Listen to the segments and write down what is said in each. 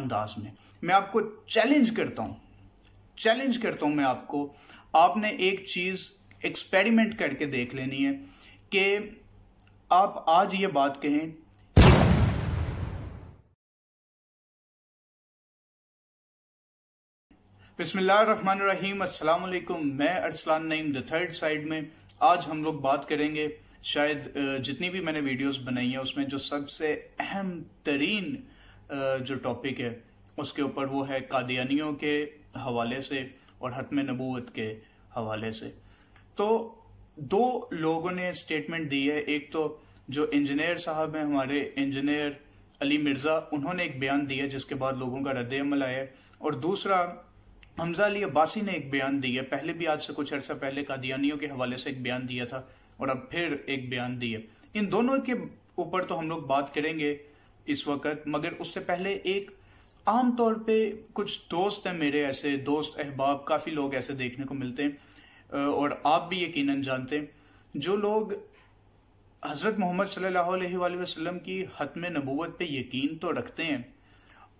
अंदाज में। मैं आपको चैलेंज करता हूं मैं आपको, आपने एक चीज एक्सपेरिमेंट करके देख लेनी है कि आप आज ये बात कहें, बिस्मिल्लाहिर्रहमानिर्रहीम, अस्सलाम वालेकुम। मैं Arsalan Naeem the third side में आज हम लोग बात करेंगे, शायद जितनी भी मैंने वीडियोस बनाई हैं उसमें जो सबसे अहम तरीन जो टॉपिक है उसके ऊपर, वो है कादियानियों के हवाले से और खत्म नबूवत के हवाले से। तो दो लोगों ने स्टेटमेंट दी है। एक तो जो इंजीनियर साहब हैं हमारे, इंजीनियर अली मिर्जा, उन्होंने एक बयान दिया जिसके बाद लोगों का रद्द अमल आया है, और दूसरा हमजा अली अब्बासी ने एक बयान दिया। पहले भी आज से कुछ अर्सा पहले कादियानियों के हवाले से एक बयान दिया था और अब फिर एक बयान दिया। इन दोनों के ऊपर तो हम लोग बात करेंगे इस वक्त, मगर उससे पहले एक आम तौर पे कुछ दोस्त हैं मेरे, ऐसे दोस्त अहबाब, काफ़ी लोग ऐसे देखने को मिलते हैं और आप भी यकीनन जानते हैं, जो लोग हज़रत मोहम्मद सल्लल्लाहु अलैहि वसल्लम की खत्म नबूवत पे यकीन तो रखते हैं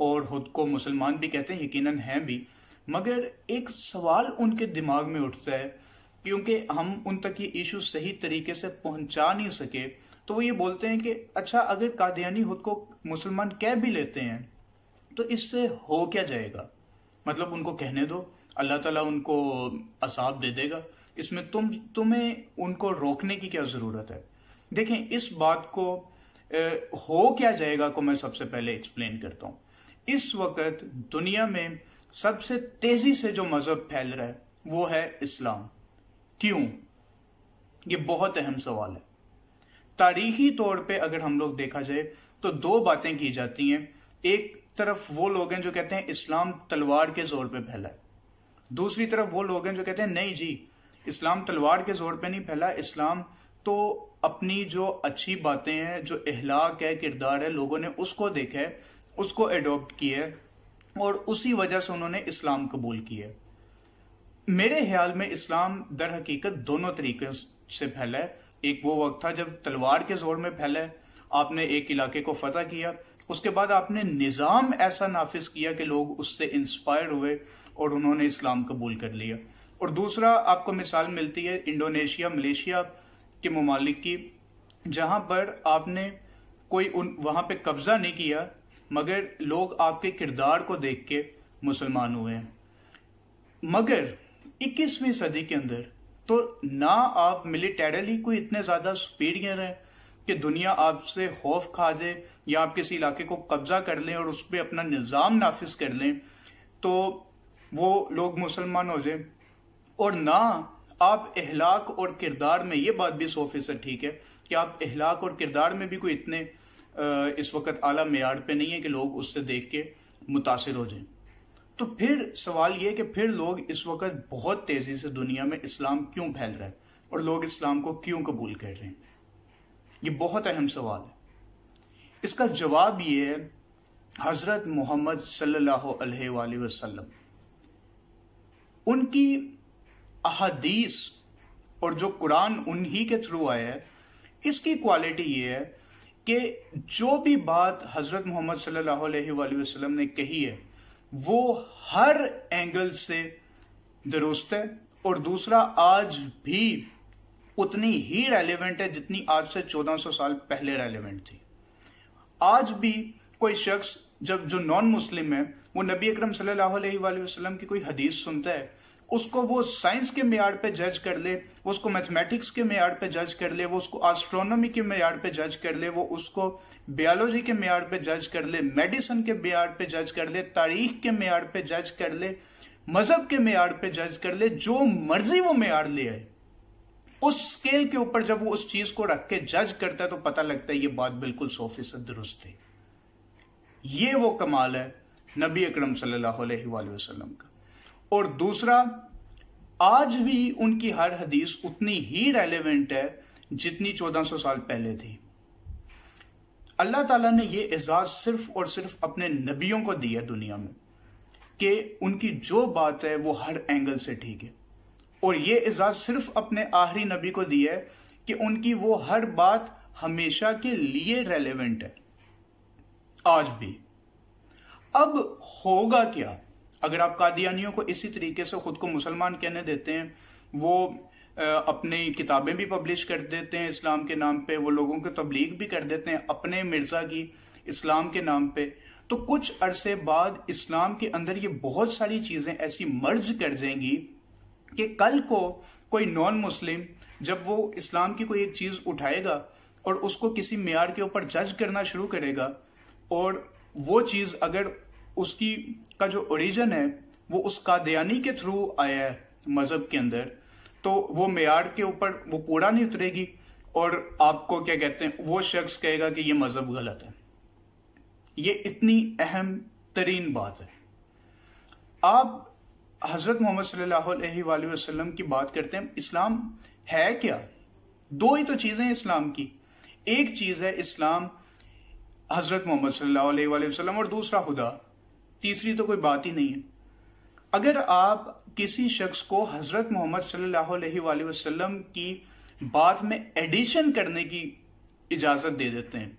और खुद को मुसलमान भी कहते हैं, यकीनन हैं भी, मगर एक सवाल उनके दिमाग में उठता है, क्योंकि हम उन तक ये इशू सही तरीके से पहुंचा नहीं सके, तो वो ये बोलते हैं कि अच्छा, अगर कादियानी खुद को मुसलमान कह भी लेते हैं तो इससे हो क्या जाएगा, मतलब उनको कहने दो, अल्लाह ताला उनको अज़ाब दे देगा, इसमें तुम्हें उनको रोकने की क्या ज़रूरत है। देखें, इस बात को हो क्या जाएगा को मैं सबसे पहले एक्सप्लेन करता हूँ। इस वक्त दुनिया में सबसे तेजी से जो मजहब फैल रहा है वो है इस्लाम। क्यों? ये बहुत अहम सवाल है। तारीखी तौर पे अगर हम लोग देखा जाए तो दो बातें की जाती हैं। एक तरफ वो लोग हैं जो कहते हैं इस्लाम तलवार के जोर पे फैला है, दूसरी तरफ वो लोग हैं जो कहते हैं नहीं जी, इस्लाम तलवार के जोर पे नहीं फैला, इस्लाम तो अपनी जो अच्छी बातें हैं, जो अहलाक है, किरदार है, लोगों ने उसको देखा है, उसको एडॉप्ट किया है और उसी वजह से उन्होंने इस्लाम कबूल किया। मेरे ख्याल में इस्लाम दर हकीकत दोनों तरीके से फैला है। एक वो वक्त था जब तलवार के जोर में फैला है, आपने एक इलाके को फतह किया, उसके बाद आपने निज़ाम ऐसा नाफिज किया कि लोग उससे इंस्पायर हुए और उन्होंने इस्लाम कबूल कर लिया। और दूसरा आपको मिसाल मिलती है इंडोनेशिया, मलेशिया के ममालिक की, जहां पर आपने कोई वहां पे कब्जा नहीं किया, मगर लोग आपके किरदार को देख के मुसलमान हुए हैं। मगर 21वीं सदी के अंदर तो ना आप मिलिटरीली कोई इतने ज्यादा सुपीरियर हैं कि दुनिया आपसे खौफ खा जाए या आप किसी इलाके को कब्जा कर लें और उस पर अपना निज़ाम नाफिज कर लें तो वो लोग मुसलमान हो जाए, और ना आप अहलाक और किरदार में, ये बात भी 100% ठीक है कि आप अहलाक और किरदार में भी कोई इतने इस वक्त आला मेयार पे नहीं है कि लोग उससे देख के मुतासिर हो जाएं। तो फिर सवाल ये कि फिर लोग इस वक्त बहुत तेजी से दुनिया में इस्लाम क्यों फैल रहा है और लोग इस्लाम को क्यों कबूल कर रहे हैं, ये बहुत अहम सवाल है। इसका जवाब ये है, हजरत मोहम्मद सल्लल्लाहु अलैहि वसल्लम, उनकी अहादीस और जो कुरान उन्हीं के थ्रू आया है, इसकी क्वालिटी ये है कि जो भी बात हजरत मोहम्मद सल्लल्लाहु अलैहि वसल्लम ने कही है वो हर एंगल से दुरुस्त है, और दूसरा आज भी उतनी ही रेलेवेंट है जितनी आज से 1400 साल पहले रेलेवेंट थी। आज भी कोई शख्स जो नॉन मुस्लिम है, वो नबी अकरम सल्लल्लाहु अलैहि वसल्लम की कोई हदीस सुनता है, उसको वो साइंस के मेयार पे जज कर ले, वो उसको मैथमेटिक्स के मेयार पे जज कर ले, वो उसको एस्ट्रोनॉमी के मेयार पे जज कर ले, वो उसको बायोलॉजी के मेयार पे जज कर ले, मेडिसिन के मेयार पे जज कर ले, तारीख के मेयार पे जज कर ले, मजहब के मेयार पे जज कर ले, जो मर्जी वो मेयार ले आए, उस स्केल के ऊपर जब वो उस चीज को रख के जज करता है तो पता लगता है ये बात बिल्कुल 100% दुरुस्त है। ये वो कमाल है नबी अकरम सल्लल्लाहु अलैहि वसल्लम का। और दूसरा, आज भी उनकी हर हदीस उतनी ही रेलेवेंट है जितनी 1400 साल पहले थी। अल्लाह ताला ने ये एजाज सिर्फ और सिर्फ अपने नबियों को दिया दुनिया में कि उनकी जो बात है वो हर एंगल से ठीक है, और ये एजाज सिर्फ अपने आखिरी नबी को दिया है कि उनकी वो हर बात हमेशा के लिए रेलेवेंट है। आज भी अब होगा क्या अगर आप कादियानियों को इसी तरीके से खुद को मुसलमान कहने देते हैं, वो अपनी किताबें भी पब्लिश कर देते हैं इस्लाम के नाम पे, वो लोगों की तबलीग भी कर देते हैं अपने मिर्जा की इस्लाम के नाम पे, तो कुछ अरसे बाद इस्लाम के अंदर ये बहुत सारी चीजें ऐसी मर्ज कर जाएंगी कि कल को कोई नॉन मुस्लिम जब वो इस्लाम की कोई एक चीज उठाएगा और उसको किसी मेयार के ऊपर जज करना शुरू करेगा, और वो चीज अगर उसकी का जो ओरिजिन है वो उस कादियानी के थ्रू आया है मजहब के अंदर, तो वो मेयार के ऊपर वो पूरा नहीं उतरेगी और आपको क्या कहते हैं वो शख्स कहेगा कि ये मजहब गलत है। ये इतनी अहम तरीन बात है। आप हजरत मोहम्मद सल्लल्लाहु अलैहि वसल्लम की बात करते हैं, इस्लाम है क्या? दो ही तो चीजें हैं इस्लाम की। एक चीज है इस्लाम हजरत मोहम्मद सल्लल्लाहु अलैहि वसल्लम और दूसरा खुदा, तीसरी तो कोई बात ही नहीं है। अगर आप किसी शख्स को हजरत मोहम्मद सल्लल्लाहु अलैहि वसल्लम की बात में एडिशन करने की इजाजत दे देते हैं,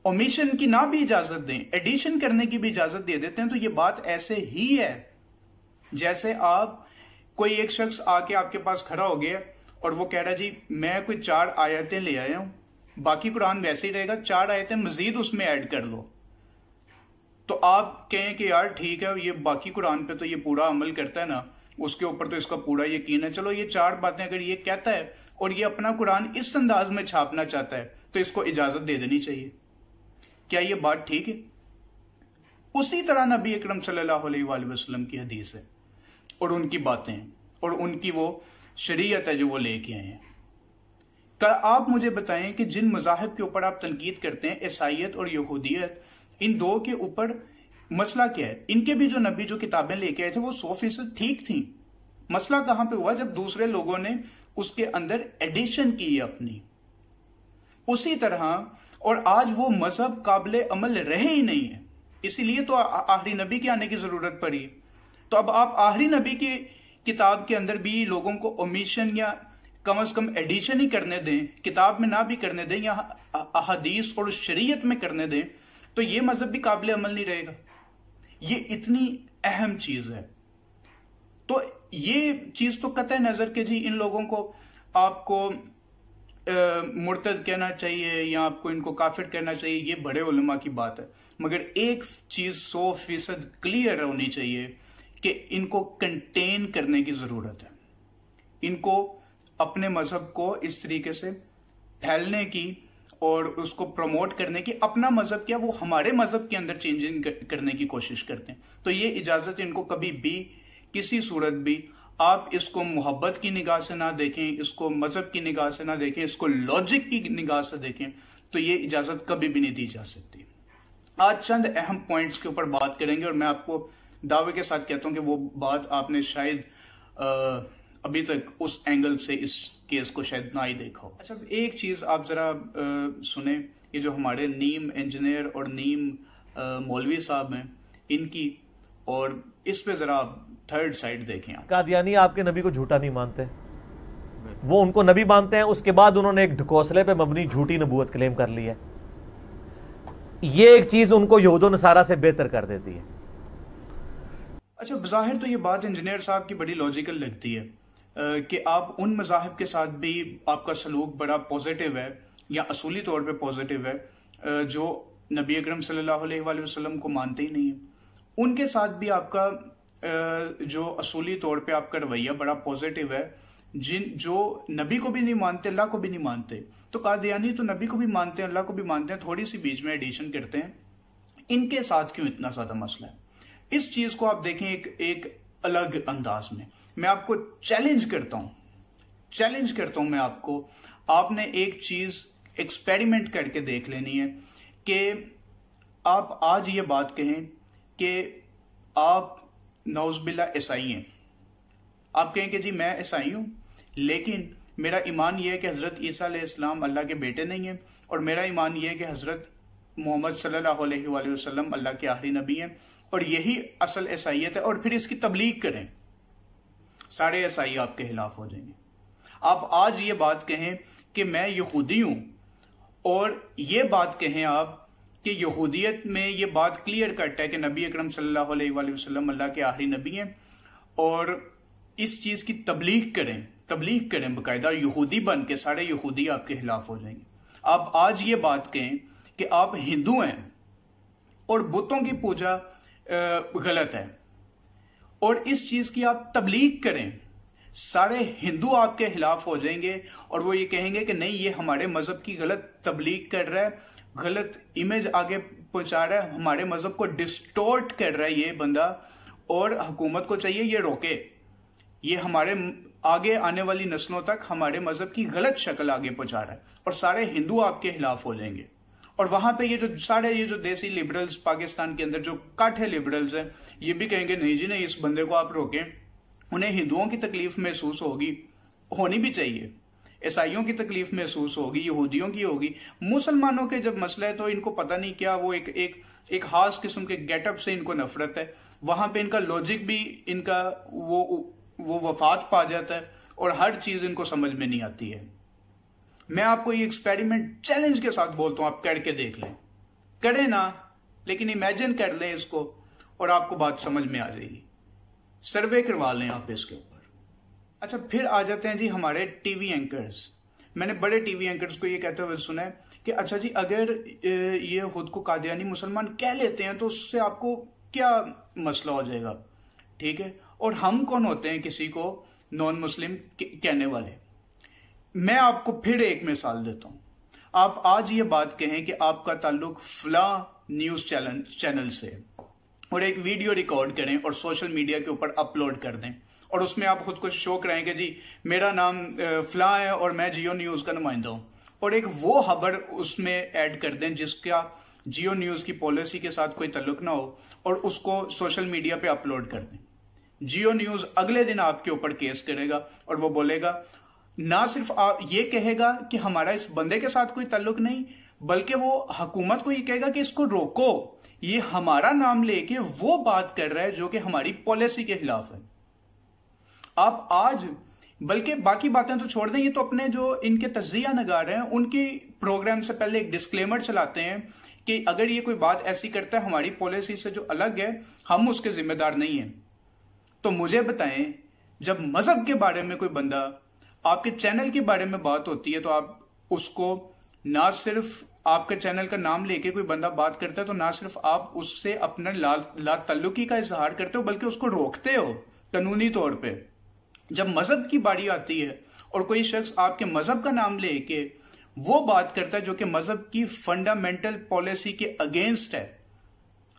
ओमिशन की ना भी इजाजत दें, एडिशन करने की भी इजाजत दे देते हैं, तो ये बात ऐसे ही है जैसे आप कोई एक शख्स आके आपके पास खड़ा हो गया और वो कह रहा जी मैं कोई 4 आयतें ले आया हूं, बाकी कुरान वैसे ही रहेगा, 4 आयतें मजीद उसमें ऐड कर लो। तो आप कहें कि यार ठीक है, ये बाकी कुरान पे तो ये पूरा अमल करता है ना, उसके ऊपर तो इसका पूरा यकीन है, चलो ये 4 बातें अगर ये कहता है और ये अपना कुरान इस अंदाज में छापना चाहता है तो इसको इजाजत दे देनी चाहिए। क्या ये बात ठीक है? उसी तरह नबी अकरम सल्लल्लाहु अलैहि वसल्लम की हदीस है और उनकी बातें और उनकी वो शरीयत है जो वो लेके आए हैं। क्या आप मुझे बताएं कि जिन मजाहिब के ऊपर आप तनकीद करते हैं, ईसाईयत और यहूदियत, इन दो के ऊपर मसला क्या है? इनके भी जो नबी जो किताबें लेके आए थे वो 100% ठीक थी। मसला कहां पे हुआ? जब दूसरे लोगों ने उसके अंदर एडिशन की है अपनी। उसी तरह और आज वो मजहब काबिल अमल रहे ही नहीं है, इसीलिए तो आखिरी नबी के आने की जरूरत पड़ी। तो अब आप आखिरी नबी की किताब के अंदर भी लोगों को ओमिशन या कम से कम एडिशन ही करने दें, किताब में ना भी करने दें या अहादीस और शरीयत में करने दें, तो ये मजहब भी काबिल अमल नहीं रहेगा। ये इतनी अहम चीज है। तो ये चीज तो कतई नजर के जी इन लोगों को आपको मुर्तद कहना चाहिए या आपको इनको काफिर कहना चाहिए, ये बड़े उलमा की बात है, मगर एक चीज 100% क्लियर होनी चाहिए कि इनको कंटेन करने की जरूरत है। इनको अपने मजहब को इस तरीके से फैलने की और उसको प्रमोट करने की, अपना मजहब क्या वो हमारे मजहब के अंदर चेंजिंग करने की कोशिश करते हैं। तो ये इजाजत इनको कभी भी किसी सूरत भी आप इसको मोहब्बत की निगाह से ना देखें, इसको मजहब की निगाह से ना देखें, इसको लॉजिक की निगाह से देखें, तो ये इजाजत कभी भी नहीं दी जा सकती। आज चंद अहम पॉइंट्स के ऊपर बात करेंगे और मैं आपको दावे के साथ कहता हूं कि वो बात आपने शायद अभी तक उस एंगल से इस केस को शायद ना ही देखा हो। अच्छा, एक चीज आप जरा सुने, ये जो हमारे नीम इंजीनियर और नीम मौलवी साहब हैं इनकी, और इस पे जरा आप थर्ड साइड देखें। कादियानी आपके नबी को झूठा नहीं मानते, वो उनको नबी मानते हैं। उसके बाद उन्होंने एक ढकोसले पे मबनी झूठी नबूवत क्लेम कर ली है। ये एक चीज उनको यहूदो नसारा से बेहतर कर देती है। अच्छा, बज़ाहिर तो ये बात इंजीनियर साहब की बड़ी लॉजिकल लगती है कि आप उन मज़ाहिब के साथ भी आपका सलूक बड़ा पॉजिटिव है या असूली तौर पे पॉजिटिव है जो नबी अकरम सल्लल्लाहु अलैहि वसल्लम को मानते ही नहीं है, उनके साथ भी आपका जो असूली तौर पे आपका रवैया बड़ा पॉजिटिव है, जो नबी को भी नहीं मानते, अल्लाह को भी नहीं मानते। तो कादियानी तो नबी को भी मानते हैं, अल्लाह को भी मानते हैं, थोड़ी सी बीच में एडिशन करते हैं। इनके साथ क्यों इतना ज्यादा मसला है? इस चीज को आप देखें एक अलग अंदाज में। मैं आपको चैलेंज करता हूं मैं आपको, आपने एक चीज एक्सपेरिमेंट करके देख लेनी है कि आप आज ये बात कहें कि आप नौज़बिल्ला ईसाई हैं। आप कहें कि जी मैं ईसाई हूं, लेकिन मेरा ईमान यह है कि हजरत ईसा अलैहिस्सलाम अल्लाह के बेटे नहीं हैं, और मेरा ईमान यह है कि हजरत मोहम्मद सल्लल्लाहु अलैहि वसल्लम अल्लाह के आखिरी नबी हैं, और यही असल ईसाईयत है, और फिर इसकी तबलीग करें, सारे ईसाई आपके खिलाफ हो जाएंगे। आप आज ये बात कहें कि मैं यहूदी हूं, और ये बात कहें आप कि यहूदियत में ये बात क्लियर कट है कि नबी अकरम सल्लल्लाहु अलैहि वसल्लम अल्लाह के आखिरी नबी हैं, और इस चीज़ की तबलीग करें बाकायदा, यहूदी बन के सारे यहूदी आपके खिलाफ हो जाएंगे। आप आज ये बात कहें कि आप हिंदू हैं और बुतों की पूजा गलत है, और इस चीज़ की आप तबलीग करें, सारे हिंदू आपके खिलाफ हो जाएंगे और वो ये कहेंगे कि नहीं, ये हमारे मज़हब की गलत तबलीग कर रहा है, गलत इमेज आगे पहुंचा रहा है, हमारे मज़हब को डिस्टोर्ट कर रहा है ये बंदा, और हुकूमत को चाहिए ये रोके, ये हमारे आगे आने वाली नस्लों तक हमारे मज़हब की गलत शक्ल आगे पहुंचा रहा है, और सारे हिंदू आपके खिलाफ हो जाएंगे। और वहां पे ये जो देसी लिबरल्स पाकिस्तान के अंदर जो काठे लिबरल्स हैं, ये भी कहेंगे नहीं जी नहीं, इस बंदे को आप रोकें, उन्हें हिंदुओं की तकलीफ महसूस होगी, होनी भी चाहिए, ईसाइयों की तकलीफ महसूस होगी, यहूदियों की होगी, मुसलमानों के जब मसला है तो इनको पता नहीं क्या, वो एक खास किस्म के गेटअप से इनको नफरत है, वहां पे इनका लॉजिक भी इनका वो वफात पा जाता है, और हर चीज इनको समझ में नहीं आती है। मैं आपको ये एक्सपेरिमेंट चैलेंज के साथ बोलता हूं, आप करके देख लें, करें ना, लेकिन इमेजिन कर लें इसको और आपको बात समझ में आ जाएगी, सर्वे करवा लें आप इसके ऊपर। अच्छा, फिर आ जाते हैं जी हमारे टीवी एंकर्स। मैंने बड़े टीवी एंकर्स को ये कहते हुए सुना है कि अच्छा जी, अगर ये खुद को कादियानी मुसलमान कह लेते हैं तो उससे आपको क्या मसला हो जाएगा, ठीक है, और हम कौन होते हैं किसी को नॉन मुस्लिम कहने वाले। मैं आपको फिर एक मिसाल देता हूं। आप आज ये बात कहें कि आपका ताल्लुक फला न्यूज चैनल से, और एक वीडियो रिकॉर्ड करें और सोशल मीडिया के ऊपर अपलोड कर दें, और उसमें आप खुद को शो कराएं कि जी मेरा नाम फला है और मैं जियो न्यूज का नुमाइंदा हूं, और एक वो खबर उसमें ऐड कर दें जिसका जियो न्यूज की पॉलिसी के साथ कोई ताल्लुक ना हो, और उसको सोशल मीडिया पे अपलोड कर दें। जियो न्यूज अगले दिन आपके ऊपर केस करेगा, और वो बोलेगा, ना सिर्फ आप ये कहेगा कि हमारा इस बंदे के साथ कोई ताल्लुक नहीं, बल्कि वो हुकूमत को ये कहेगा कि इसको रोको, ये हमारा नाम लेके वो बात कर रहा है जो कि हमारी पॉलिसी के खिलाफ है। आप आज, बल्कि बाकी बातें तो छोड़ दें, ये तो अपने जो इनके तज्जिया नगार हैं उनकी प्रोग्राम से पहले एक डिस्क्लेमर चलाते हैं कि अगर ये कोई बात ऐसी करता है हमारी पॉलिसी से जो अलग है, हम उसके जिम्मेदार नहीं हैं। तो मुझे बताएं, जब मजहब के बारे में कोई बंदा आपके चैनल के बारे में बात होती है तो आप उसको, ना सिर्फ आपके चैनल का नाम लेके कोई बंदा बात करता है तो ना सिर्फ आप उससे अपना ला तल्लुकी का इजहार करते हो, बल्कि उसको रोकते हो कानूनी तौर पे। जब मजहब की बारी आती है और कोई शख्स आपके मजहब का नाम लेके वो बात करता है जो कि मजहब की फंडामेंटल पॉलिसी के अगेंस्ट है,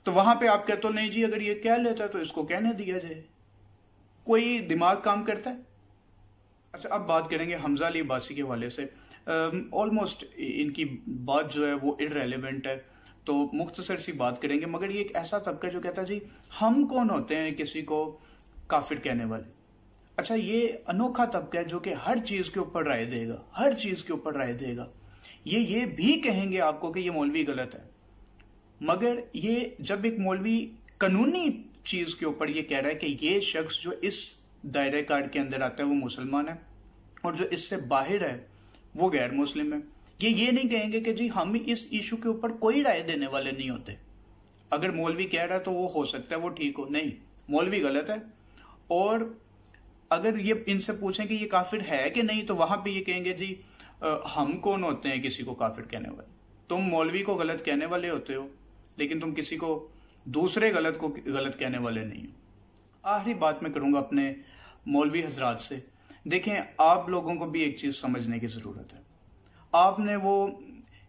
तो वहां पे आप कहते हो नहीं जी, अगर ये कह लेता है तो इसको कहने दिया जाए। कोई दिमाग काम करता है? अच्छा, अब बात करेंगे हमजा अली अब्बासी के हवाले से। ऑलमोस्ट इनकी बात जो है वो इररेलेवेंट है, तो मुख्तसर सी बात करेंगे, मगर ये एक ऐसा तबका जो कहता है जी हम कौन होते हैं किसी को काफिर कहने वाले। अच्छा, ये अनोखा तबका है जो कि हर चीज के ऊपर राय देगा, हर चीज के ऊपर राय देगा। ये भी कहेंगे आपको कि ये मौलवी गलत है, मगर ये जब एक मौलवी कानूनी चीज के ऊपर ये कह रहा है कि ये शख्स जो इस दायरे कार के अंदर आता है वो मुसलमान है और जो इससे बाहर है वो गैर मुस्लिम है, ये नहीं कहेंगे कि जी हम इस इशू के ऊपर कोई राय देने वाले नहीं होते। अगर मौलवी कह रहा है तो वो हो सकता है वो ठीक हो, नहीं, मौलवी गलत है। और अगर ये इनसे पूछें कि ये काफिर है कि नहीं, तो वहां पे ये कहेंगे जी हम कौन होते हैं किसी को काफिर कहने वाले। तुम मौलवी को गलत कहने वाले होते हो, लेकिन तुम किसी को दूसरे गलत को गलत कहने वाले नहीं हो। आखिरी बात मैं करूंगा अपने मौलवी हजरात से। देखें, आप लोगों को भी एक चीज समझने की जरूरत है। आपने वो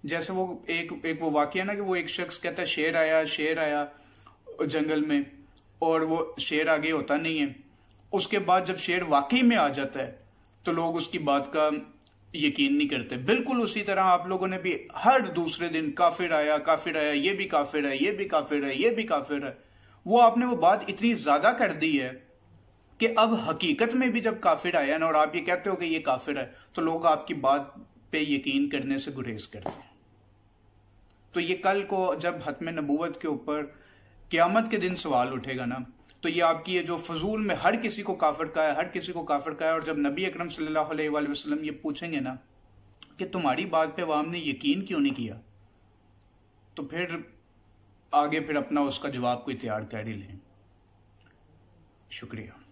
जैसे वो एक वो वाकया ना कि वो एक शख्स कहता है शेर आया जंगल में, और वो शेर आगे होता नहीं है। उसके बाद जब शेर वाकई में आ जाता है तो लोग उसकी बात का यकीन नहीं करते। बिल्कुल उसी तरह आप लोगों ने भी हर दूसरे दिन काफिर आया, ये भी काफिर है, ये भी काफिर है, ये भी काफिर है। वो आपने वो बात इतनी ज्यादा कर दी है कि अब हकीकत में भी जब काफिर आया ना और आप ये कहते हो कि ये काफिर है, तो लोग आपकी बात पे यकीन करने से गुरेज करते हैं। तो ये कल को जब खत्म नबूवत के ऊपर क़यामत के दिन सवाल उठेगा ना, तो ये आपकी ये जो फजूल में हर किसी को काफिर का है, हर किसी को काफिर का है, और जब नबी अकरम सल्लल्लाहु अलैहि वसल्लम ये पूछेंगे ना कि तुम्हारी बात पे अवाम ने यकीन क्यों नहीं किया, तो फिर आगे फिर अपना उसका जवाब कोई तैयार कर ही लें। शुक्रिया।